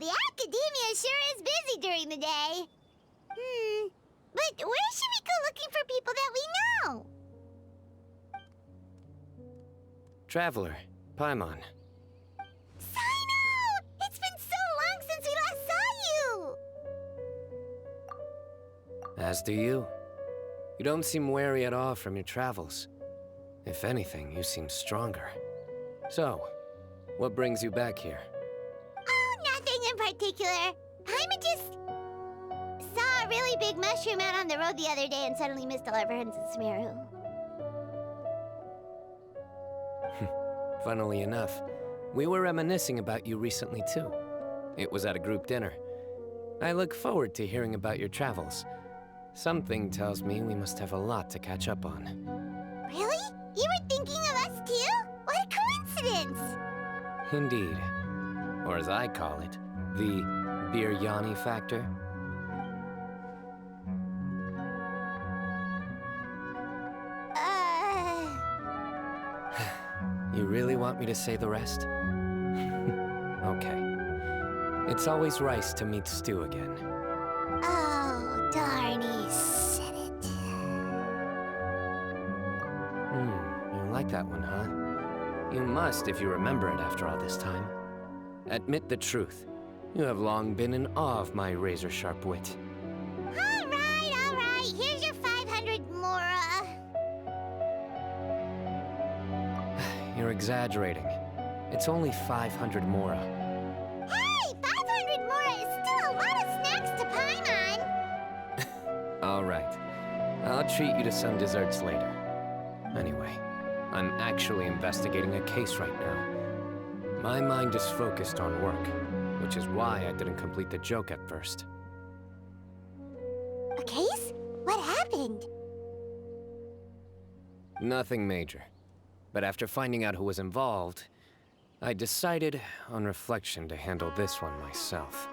the academia sure is busy during the day. But where should we go looking for people that we know? Traveler, Paimon. Cyno! It's been so long since we last saw you! As do you. You don't seem weary at all from your travels. If anything, you seem stronger. So, what brings you back here? Oh, nothing in particular. Paimon just saw a really big mushroom out on the road the other day and suddenly missed all our friends in Sumeru. Funnily enough, we were reminiscing about you recently too. It was at a group dinner. I look forward to hearing about your travels. Something tells me we must have a lot to catch up on. Really? You were thinking of us too? What a coincidence! Indeed. Or as I call it, the biryani factor. You really want me to say the rest? Okay. It's always rice to meet stew again. Oh, darn, he said it. You like that one, huh? You must if you remember it after all this time. Admit the truth. You have long been in awe of my razor-sharp wit. All right. Here's your 500 mora. You're exaggerating. It's only 500 mora. Hey, 500 mora is still a lot of snacks to Paimon. All right. I'll treat you to some desserts later. Anyway, I'm actually investigating a case right now. My mind is focused on work, which is why I didn't complete the joke at first. A case? What happened? Nothing major. But after finding out who was involved, I decided, on reflection, to handle this one myself.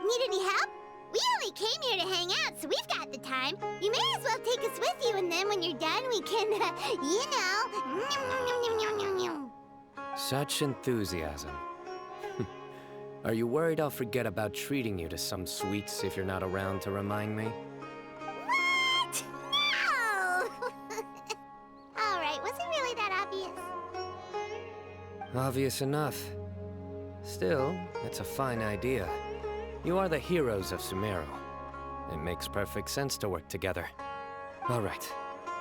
Need any help? We only came here to hang out, so we've got the time. You may as well take us with you, and then when you're done, we can, you know... Such enthusiasm. Are you worried I'll forget about treating you to some sweets if you're not around to remind me? What? No! All right, was it really that obvious? Obvious enough. Still, it's a fine idea. You are the heroes of Sumeru. It makes perfect sense to work together. All right,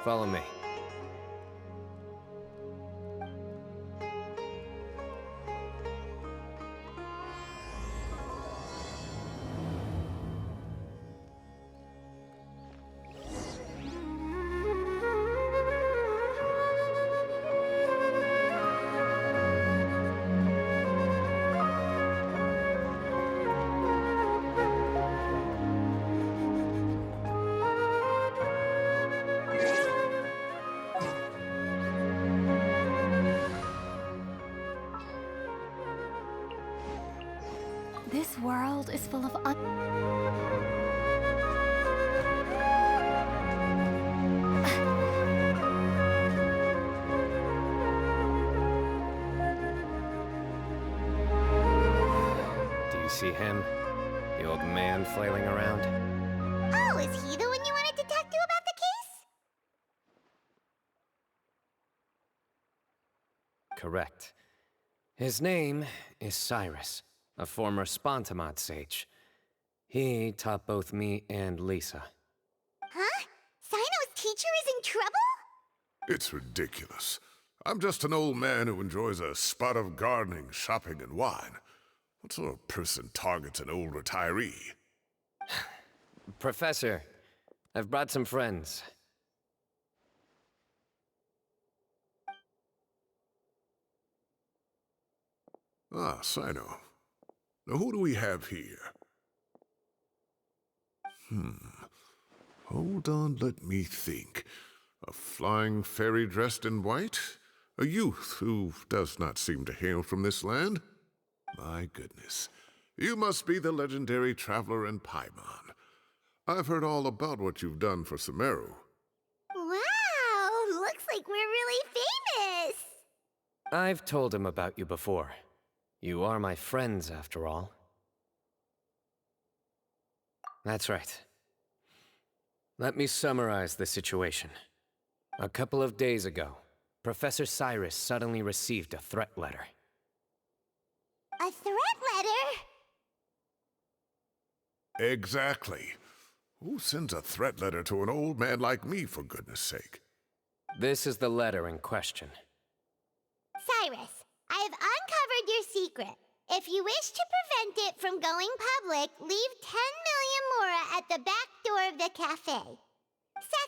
follow me. This world is full of Do you see him? The old man flailing around? Oh, is he the one you wanted to talk to about the case? Correct. His name is Cyrus, a former Spontamod sage. He taught both me and Lisa. Huh? Cyno's teacher is in trouble? It's ridiculous. I'm just an old man who enjoys a spot of gardening, shopping, and wine. What sort of person targets an old retiree? Professor, I've brought some friends. Ah, Cyno. Now who do we have here? Hold on, let me think. A flying fairy dressed in white? A youth who does not seem to hail from this land? My goodness. You must be the legendary traveler in Paimon. I've heard all about what you've done for Sumeru. Wow, looks like we're really famous. I've told him about you before. You are my friends, after all. That's right. Let me summarize the situation. A couple of days ago, Professor Cyrus suddenly received a threat letter. A threat letter? Exactly. Who sends a threat letter to an old man like me, for goodness sake? This is the letter in question. Cyrus, I have uncovered your secret. If you wish to prevent it from going public, leave 10 million mora at the back door of the cafe.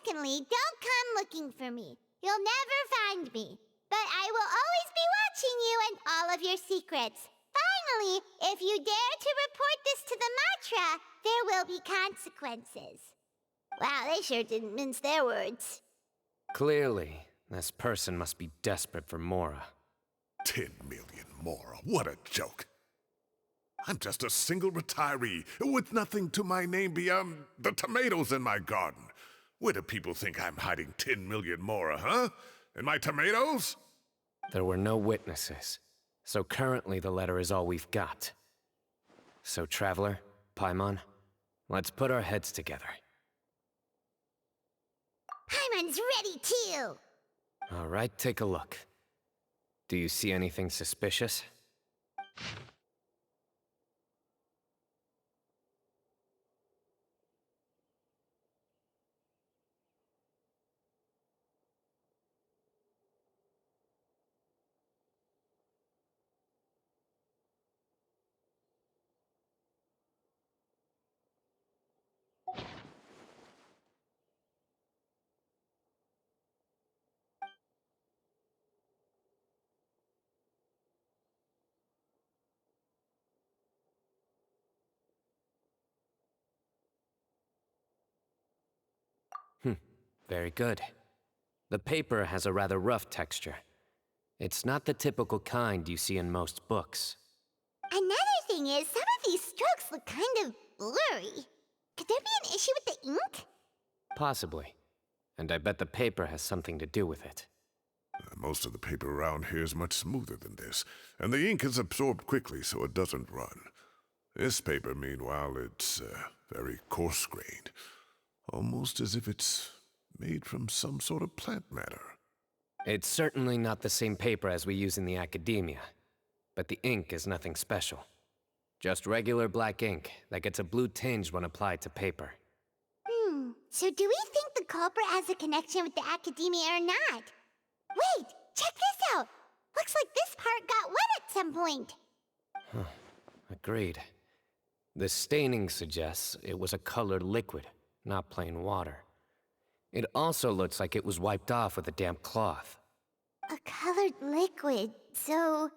Secondly, don't come looking for me. You'll never find me. But I will always be watching you and all of your secrets. Finally, if you dare to report this to the Matra, there will be consequences. Wow, they sure didn't mince their words. Clearly, this person must be desperate for Mora. 10 million mora, what a joke. I'm just a single retiree with nothing to my name beyond the tomatoes in my garden. Where do people think I'm hiding 10 million mora, huh? In my tomatoes? There were no witnesses, so currently the letter is all we've got. So, Traveler, Paimon, let's put our heads together. Paimon's ready too! All right, take a look. Do you see anything suspicious? Very good. The paper has a rather rough texture. It's not the typical kind you see in most books. Another thing is, some of these strokes look kind of blurry. Could there be an issue with the ink? Possibly. And I bet the paper has something to do with it. Most of the paper around here is much smoother than this, and the ink is absorbed quickly so it doesn't run. This paper, meanwhile, it's very coarse-grained, almost as if it's made from some sort of plant matter. It's certainly not the same paper as we use in the academia, but the ink is nothing special. Just regular black ink that gets a blue tinge when applied to paper. So do we think the culprit has a connection with the academia or not? Wait, check this out! Looks like this part got wet at some point. Agreed. The staining suggests it was a colored liquid, not plain water. It also looks like it was wiped off with a damp cloth. A colored liquid, so...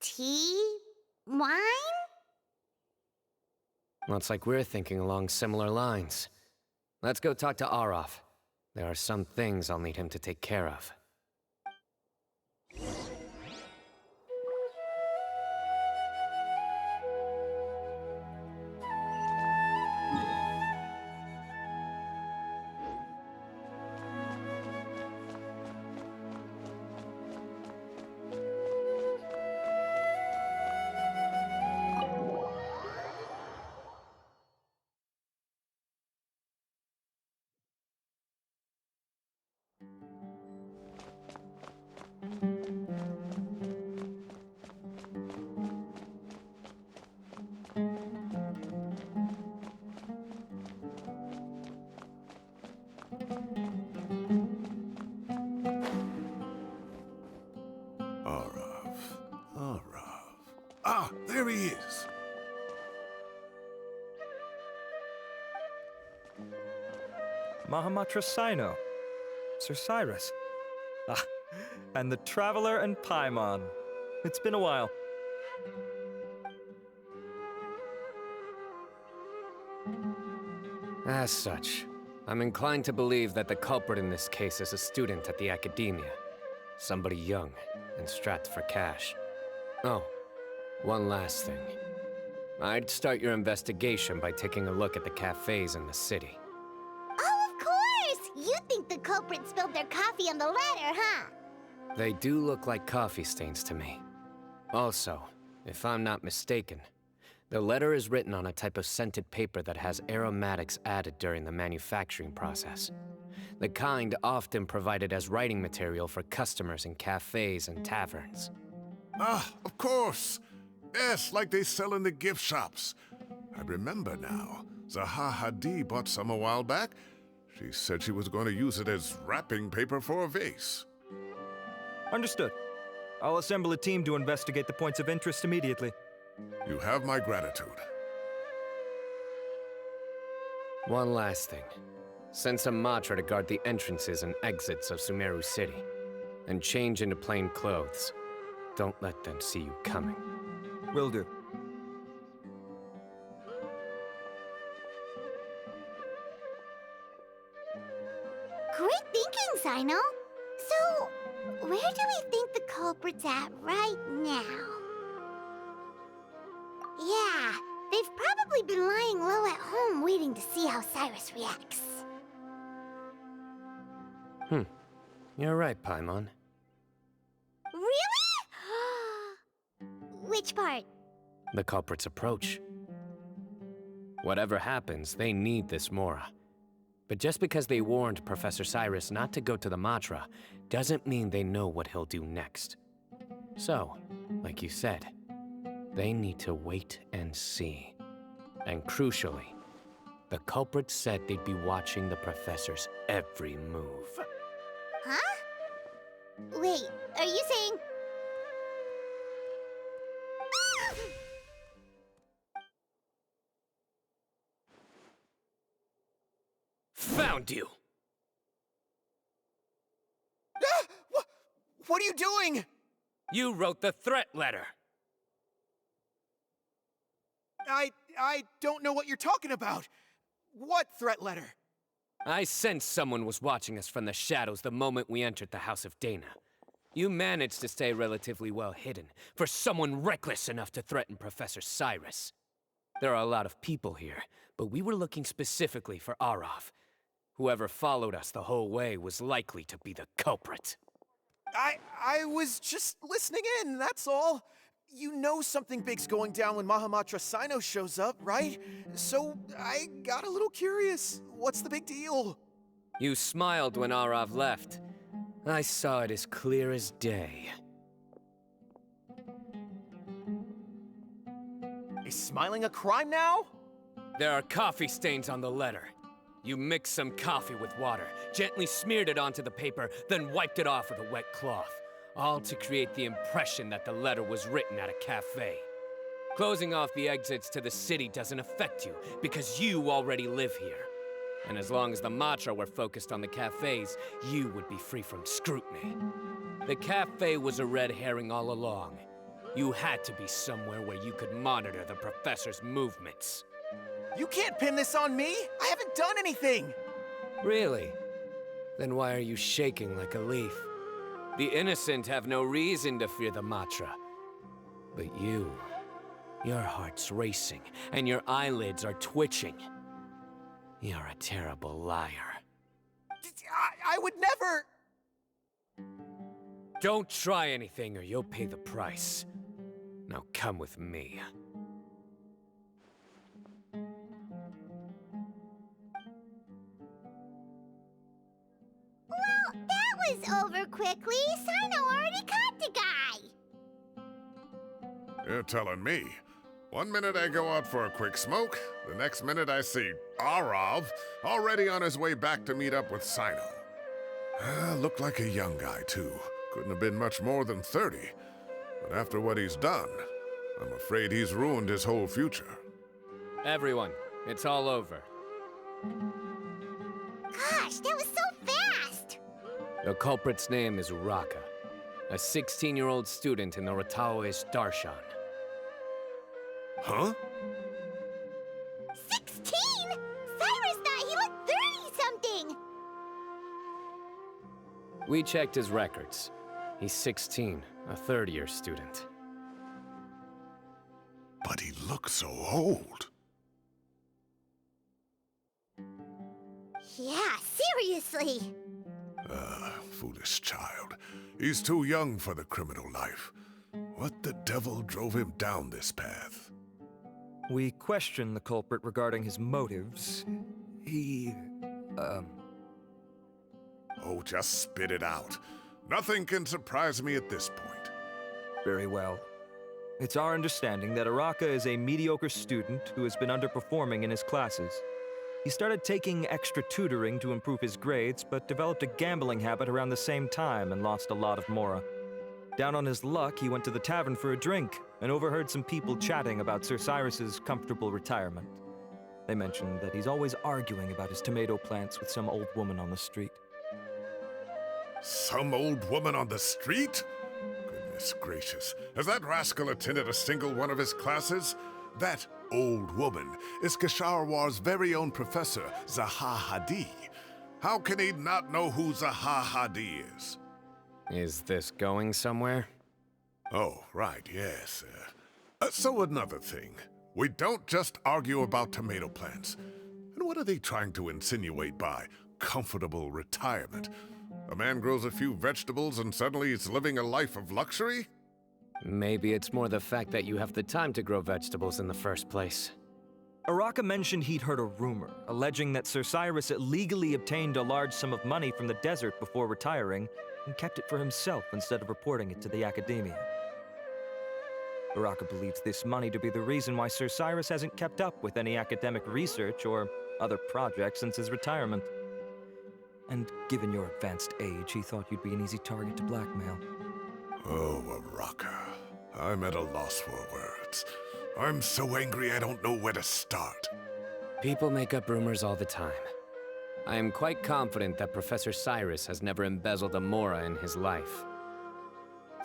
tea? Wine? Looks like we're thinking along similar lines. Let's go talk to Araf. There are some things I'll need him to take care of. Ah, there he is. Mahamatra Cyno, Sir Cyrus. Ah, and the Traveler and Paimon. It's been a while. As such, I'm inclined to believe that the culprit in this case is a student at the academia. Somebody young and strapped for cash. Oh, one last thing. I'd start your investigation by taking a look at the cafes in the city. Oh, of course! You think the culprit spilled their coffee on the ladder, huh? They do look like coffee stains to me. Also, if I'm not mistaken, The letter is written on a type of scented paper that has aromatics added during the manufacturing process. The kind often provided as writing material for customers in cafes and taverns. Ah, of course. Yes, like they sell in the gift shops. I remember now. Zaha Hadid bought some a while back. She said she was going to use it as wrapping paper for a vase. Understood. I'll assemble a team to investigate the points of interest immediately. You have my gratitude. One last thing. Send some Matra to guard the entrances and exits of Sumeru City. And change into plain clothes. Don't let them see you coming. Will do. Great thinking, Cyno. So, where do we think the culprit's at right now? Yeah, they've probably been lying low at home waiting to see how Cyrus reacts. You're right, Paimon. Really? Which part? The culprit's approach. Whatever happens, they need this Mora. But just because they warned Professor Cyrus not to go to the Matra, doesn't mean they know what he'll do next. So, like you said, they need to wait and see. And crucially, the culprit said they'd be watching the Professor's every move. Huh? Wait, are you saying... Found you! What are you doing? You wrote the threat letter! I don't know what you're talking about. What threat letter? I sensed someone was watching us from the shadows the moment we entered the House of Dana. You managed to stay relatively well hidden for someone reckless enough to threaten Professor Cyrus. There are a lot of people here, but we were looking specifically for Arav. Whoever followed us the whole way was likely to be the culprit. I was just listening in, that's all. You know something big's going down when Mahamatra Cyno shows up, right? So I got a little curious. What's the big deal? You smiled when Arav left. I saw it as clear as day. Is smiling a crime now? There are coffee stains on the letter. You mixed some coffee with water, gently smeared it onto the paper, then wiped it off with a wet cloth. All to create the impression that the letter was written at a cafe. Closing off the exits to the city doesn't affect you, because you already live here. And as long as the Matra were focused on the cafes, you would be free from scrutiny. The cafe was a red herring all along. You had to be somewhere where you could monitor the Professor's movements. You can't pin this on me! I haven't done anything! Really? Then why are you shaking like a leaf? The innocent have no reason to fear the Matra. But you, your heart's racing, and your eyelids are twitching. You're a terrible liar. I would never... Don't try anything or you'll pay the price. Now come with me. Well, that was over quickly. Cyno already caught the guy. You're telling me. 1 minute I go out for a quick smoke, the next minute I see Arav already on his way back to meet up with Cyno. Looked like a young guy, too. Couldn't have been much more than 30. But after what he's done, I'm afraid he's ruined his whole future. Everyone, it's all over. Gosh, that was so fast! The culprit's name is Uraka, a 16-year-old student in the Rataoist Darshan. Huh? 16? Cyrus thought he looked 30-something! We checked his records. He's 16, a third-year student. But he looks so old. Yeah, seriously! Foolish child. He's too young for the criminal life. What the devil drove him down this path? We questioned the culprit regarding his motives. He, Oh, just spit it out. Nothing can surprise me at this point. Very well. It's our understanding that Araka is a mediocre student who has been underperforming in his classes. He started taking extra tutoring to improve his grades, but developed a gambling habit around the same time and lost a lot of mora. Down on his luck, he went to the tavern for a drink and overheard some people chatting about Sir Cyrus's comfortable retirement. They mentioned that he's always arguing about his tomato plants with some old woman on the street. Some old woman on the street? Goodness gracious. Has that rascal attended a single one of his classes? That old woman is Kasharwar's very own professor, Zaha Hadi. How can he not know who Zaha Hadi is? Is this going somewhere? Oh, right, yes. So another thing. We don't just argue about tomato plants. And what are they trying to insinuate by comfortable retirement? A man grows a few vegetables and suddenly he's living a life of luxury? Maybe it's more the fact that you have the time to grow vegetables in the first place. Araka mentioned he'd heard a rumor, alleging that Sir Cyrus illegally obtained a large sum of money from the desert before retiring and kept it for himself instead of reporting it to the academia. Araka believes this money to be the reason why Sir Cyrus hasn't kept up with any academic research or other projects since his retirement. And given your advanced age, he thought you'd be an easy target to blackmail. Oh, Araka. I'm at a loss for words. I'm so angry I don't know where to start. People make up rumors all the time. I am quite confident that Professor Cyrus has never embezzled a mora in his life.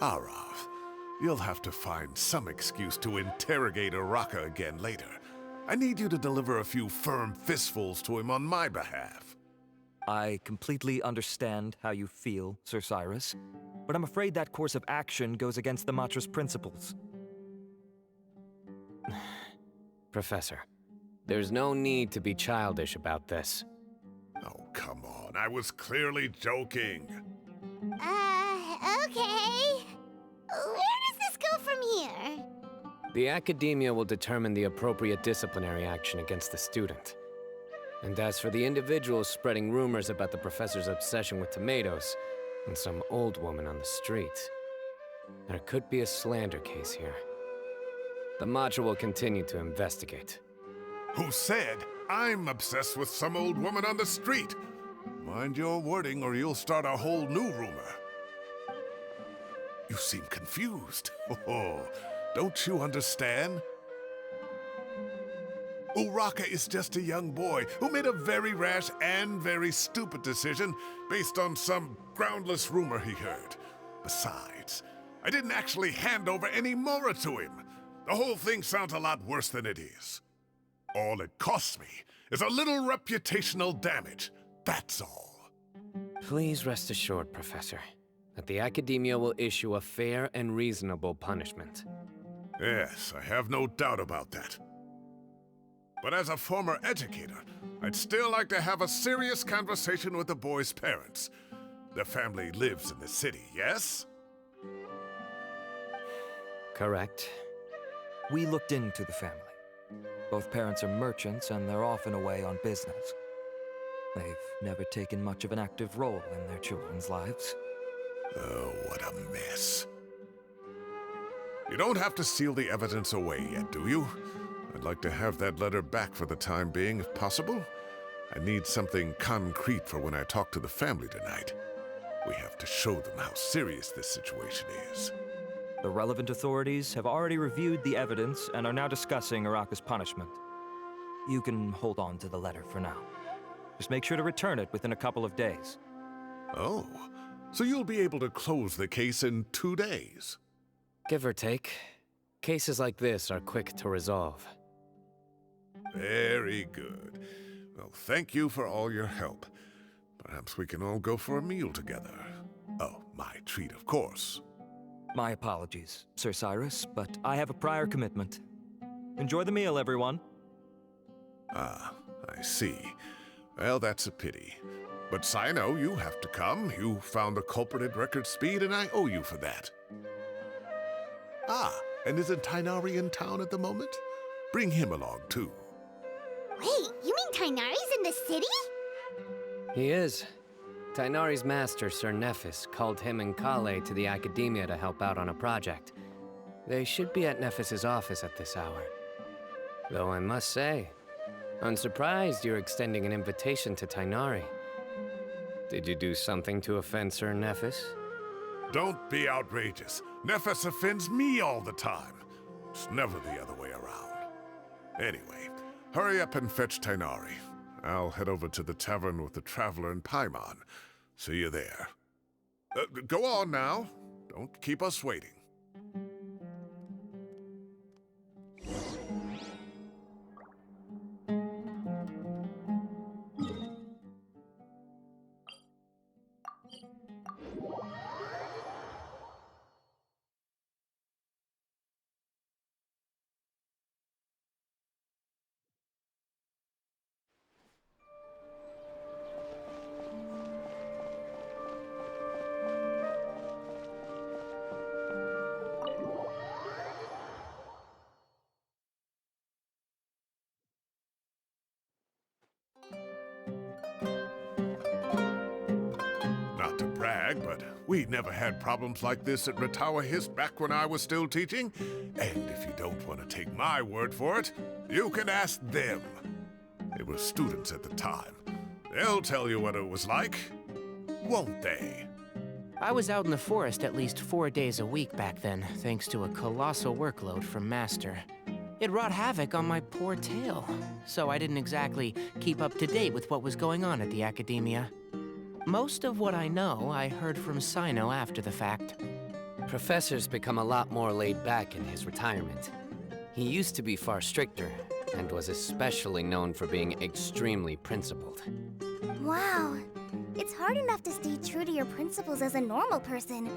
Arav, you'll have to find some excuse to interrogate Araka again later. I need you to deliver a few firm fistfuls to him on my behalf. I completely understand how you feel, Sir Cyrus, but I'm afraid that course of action goes against the Matra's principles. Professor, there's no need to be childish about this. Oh, come on. I was clearly joking. Okay. Where does this go from here? The academia will determine the appropriate disciplinary action against the student. And as for the individuals spreading rumors about the professor's obsession with tomatoes and some old woman on the street, there could be a slander case here. The Matra will continue to investigate. Who said I'm obsessed with some old woman on the street? Mind your wording or you'll start a whole new rumor. You seem confused. Oh, don't you understand? Uraka is just a young boy who made a very rash and very stupid decision based on some groundless rumor he heard. Besides, I didn't actually hand over any mora to him. The whole thing sounds a lot worse than it is. All it costs me is a little reputational damage. That's all. Please rest assured, Professor, that the academia will issue a fair and reasonable punishment. Yes, I have no doubt about that. But as a former educator, I'd still like to have a serious conversation with the boy's parents. The family lives in the city, yes? Correct. We looked into the family. Both parents are merchants and they're often away on business. They've never taken much of an active role in their children's lives. Oh, what a mess. You don't have to seal the evidence away yet, do you? I'd like to have that letter back for the time being, if possible. I need something concrete for when I talk to the family tonight. We have to show them how serious this situation is. The relevant authorities have already reviewed the evidence and are now discussing Araka's punishment. You can hold on to the letter for now. Just make sure to return it within a couple of days. Oh, so you'll be able to close the case in 2 days? Give or take. Cases like this are quick to resolve. Very good. Well, thank you for all your help. Perhaps we can all go for a meal together. Oh, my treat, of course. My apologies, Sir Cyrus, but I have a prior commitment. Enjoy the meal, everyone. Ah, I see. Well, that's a pity. But Cyno, you have to come. You found the culprit at record speed, and I owe you for that. Ah, and isn't Tainari in town at the moment? Bring him along, too. Wait, you mean Tainari's in the city? He is. Tainari's master, Sir Nephis, called him and Kale to the Academia to help out on a project. They should be at Nephis's office at this hour. Though I must say, I'm surprised you're extending an invitation to Tainari. Did you do something to offend Sir Nephis? Don't be outrageous. Nephis offends me all the time. It's never the other way around. Anyway, hurry up and fetch Tainari. I'll head over to the tavern with the Traveler and Paimon. See you there. Go on now. Don't keep us waiting. Not to brag, but we never had problems like this at Ratawa Hist back when I was still teaching. And if you don't want to take my word for it, you can ask them. They were students at the time. They'll tell you what it was like, won't they? I was out in the forest at least 4 days a week back then, thanks to a colossal workload from Master. It wrought havoc on my poor tail, so I didn't exactly keep up to date with what was going on at the Academia. Most of what I know, I heard from Cyno after the fact. Professor's become a lot more laid back in his retirement. He used to be far stricter, and was especially known for being extremely principled. Wow. It's hard enough to stay true to your principles as a normal person.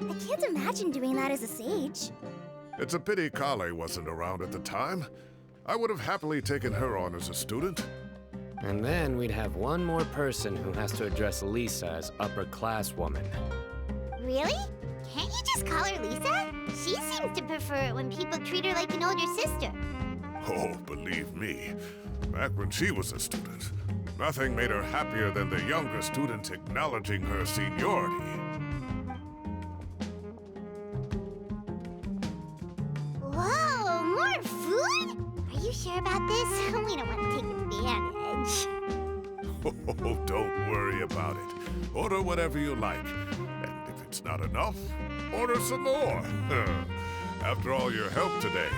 I can't imagine doing that as a sage. It's a pity Kale wasn't around at the time. I would have happily taken her on as a student. And then we'd have one more person who has to address Lisa as upper-class woman. Really? Can't you just call her Lisa? She seems to prefer it when people treat her like an older sister. Oh, believe me, back when she was a student, nothing made her happier than the younger students acknowledging her seniority. Whoa, more food? Are you sure about this? We don't want to take advantage. Oh, don't worry about it. Order whatever you like. And if it's not enough, order some more. After all your help today,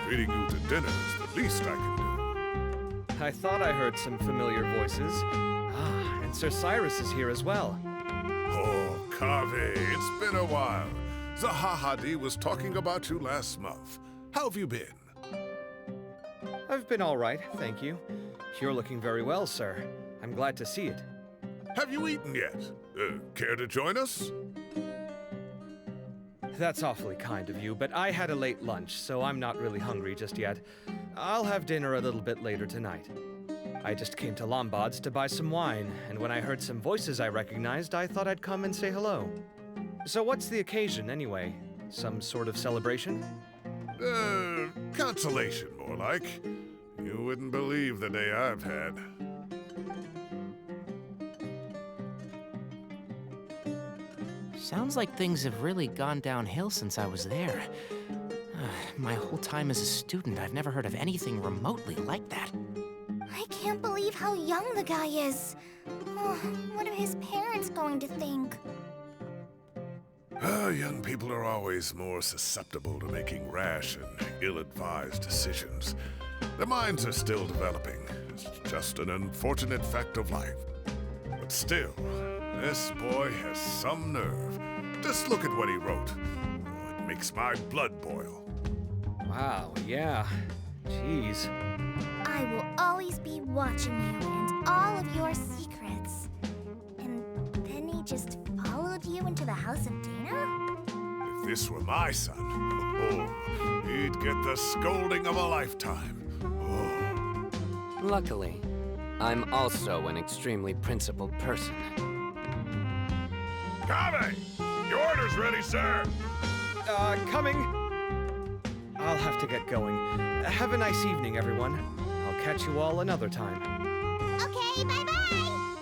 treating you to dinner is the least I can do. I thought I heard some familiar voices. Ah, and Sir Cyrus is here as well. Oh, Kave, it's been a while. Zahahadi was talking about you last month. How have you been? I've been all right, thank you. You're looking very well, sir. I'm glad to see it. Have you eaten yet? Care to join us? That's awfully kind of you, but I had a late lunch, so I'm not really hungry just yet. I'll have dinner a little bit later tonight. I just came to Lombard's to buy some wine, and when I heard some voices I recognized, I thought I'd come and say hello. So what's the occasion, anyway? Some sort of celebration? Consolation, more like. You wouldn't believe the day I've had. Sounds like things have really gone downhill since I was there. My whole time as a student, I've never heard of anything remotely like that. I can't believe how young the guy is. Oh, what are his parents going to think? Young people are always more susceptible to making rash and ill-advised decisions. Their minds are still developing. It's just an unfortunate fact of life. But still, this boy has some nerve. Just look at what he wrote. Oh, it makes my blood boil. Wow, yeah. Jeez. I will always be watching you and all of your secrets. And then he just followed you into the house of Dana? If this were my son, oh, he'd get the scolding of a lifetime. Oh. Luckily, I'm also an extremely principled person. Kave! Your order's ready, sir! Coming! I'll have to get going. Have a nice evening, everyone. I'll catch you all another time. Okay, bye-bye!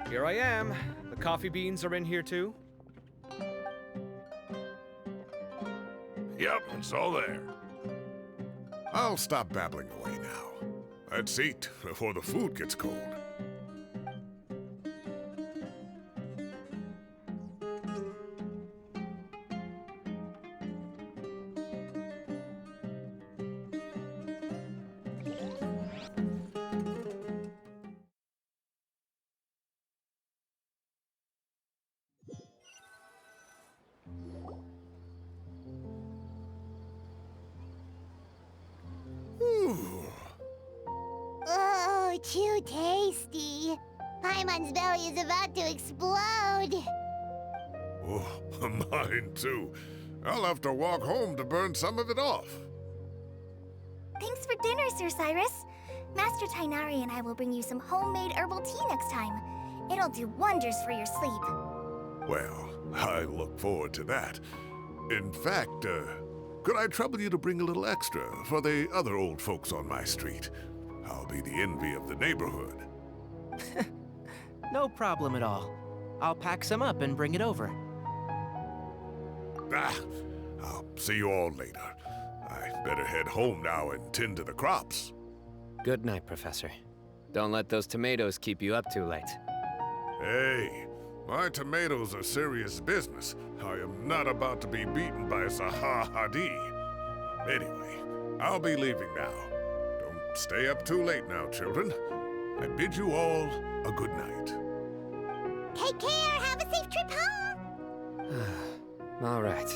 Here I am. The coffee beans are in here too. Yep, it's all there. I'll stop babbling away now. Let's eat before the food gets cold. Oh, too tasty. Paimon's belly is about to explode. Oh, mine too. I'll have to walk home to burn some of it off. Thanks for dinner, Sir Cyrus. Master Tainari and I will bring you some homemade herbal tea next time. It'll do wonders for your sleep. Well, I look forward to that. In fact, could I trouble you to bring a little extra for the other old folks on my street? I'll be the envy of the neighborhood. No problem at all. I'll pack some up and bring it over. I'll see you all later. I better head home now and tend to the crops. Good night, Professor. Don't let those tomatoes keep you up too late. Hey, my tomatoes are serious business. I am not about to be beaten by Zaha Hadid. Anyway, I'll be leaving now. Don't stay up too late now, children. I bid you all a good night. Take care. Have a safe trip home. All right.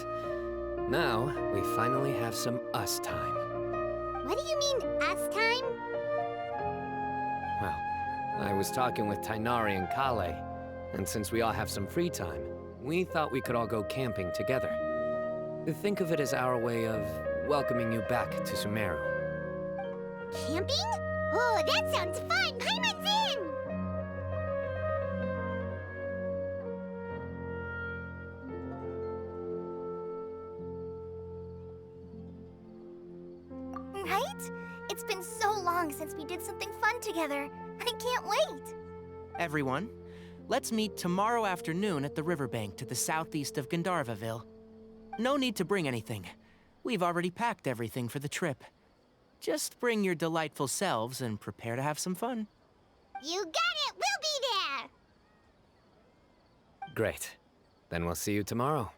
Now, we finally have some us time. What do you mean, us time? Well, I was talking with Tainari and Kale, and since we all have some free time, we thought we could all go camping together. Think of it as our way of welcoming you back to Sumeru. Camping? Oh, that sounds fun. Paimon's in! Right? It's been so long since we did something fun together. I can't wait. Everyone, let's meet tomorrow afternoon at the riverbank to the southeast of Gandharvaville. No need to bring anything. We've already packed everything for the trip. Just bring your delightful selves and prepare to have some fun. You got it! We'll be there! Great. Then we'll see you tomorrow.